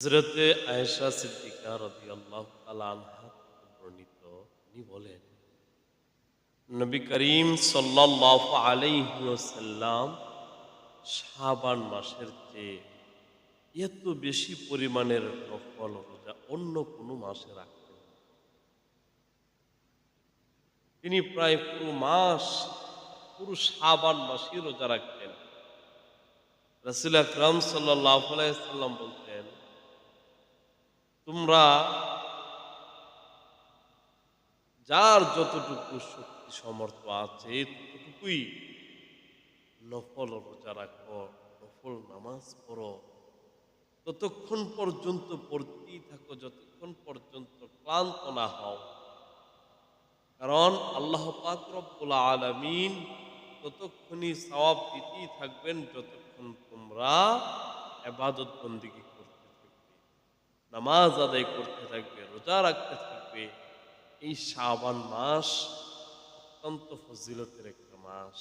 হযরতে আয়েশা সিদ্দিকা রাদিয়াল্লাহু তাআলা আনহা বর্ণিত, তিনি বলেন, নবী করিম সাল্লাল্লাহু আলাইহি ওয়াসাল্লাম শাবান মাসের চেয়ে এত বেশি পরিমাণের নফল রোজা অন্য কোনো মাসে রাখতেন না। তিনি প্রায় পুরো মাস, পুরো শাবান মাসই রোজা রাখতেন। রাসূল আকরাম সাল্লাল্লাহু আলাইহি ওয়াসাল্লাম বলতেন, তোমরা যার যতটুকু শক্তি সামর্থ্য আছে ততটুকুই নফল রোজা রাখো, নফল নামাজ পড়ো, ততক্ষণ পর্যন্ত পড়তেই থাকো যতক্ষণ পর্যন্ত ক্লান্ত না হও। কারণ আল্লাহ পাক রব্বুল আলামিন ততক্ষণই সওয়াব দিতেই থাকবেন যতক্ষণ তোমরা ইবাদত বন্দেগী করতে থাকবে, নামাজ আদায় করতে থাকবে, রোজা রাখতে থাকবে। এই শাবান মাস অত্যন্ত ফজিলতের একটা মাস।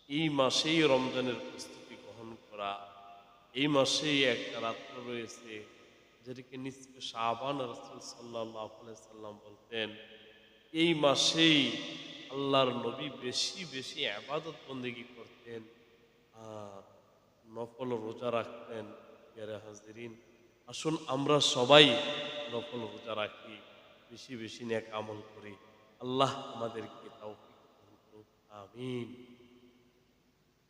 এই মাসেই রমজানের প্রস্তুতি গ্রহণ করা। এই মাসেই একটা রাত্র রয়েছে যেটাকে নিসফে শাবান রাসূল সাল্লাল্লাহু আলাইহি সাল্লাম বলতেন। এই মাসেই আল্লাহর নবী বেশি বেশি ইবাদত বন্দেগী করতেন আর নফল রোজা রাখতেন। প্রিয় হাজিরিন, আসুন আমরা সবাই নফল রোজা রাখি, বেশি বেশি নেক আমল করি। আল্লাহ আমাদেরকে তৌফিক দান করুন। আমিন।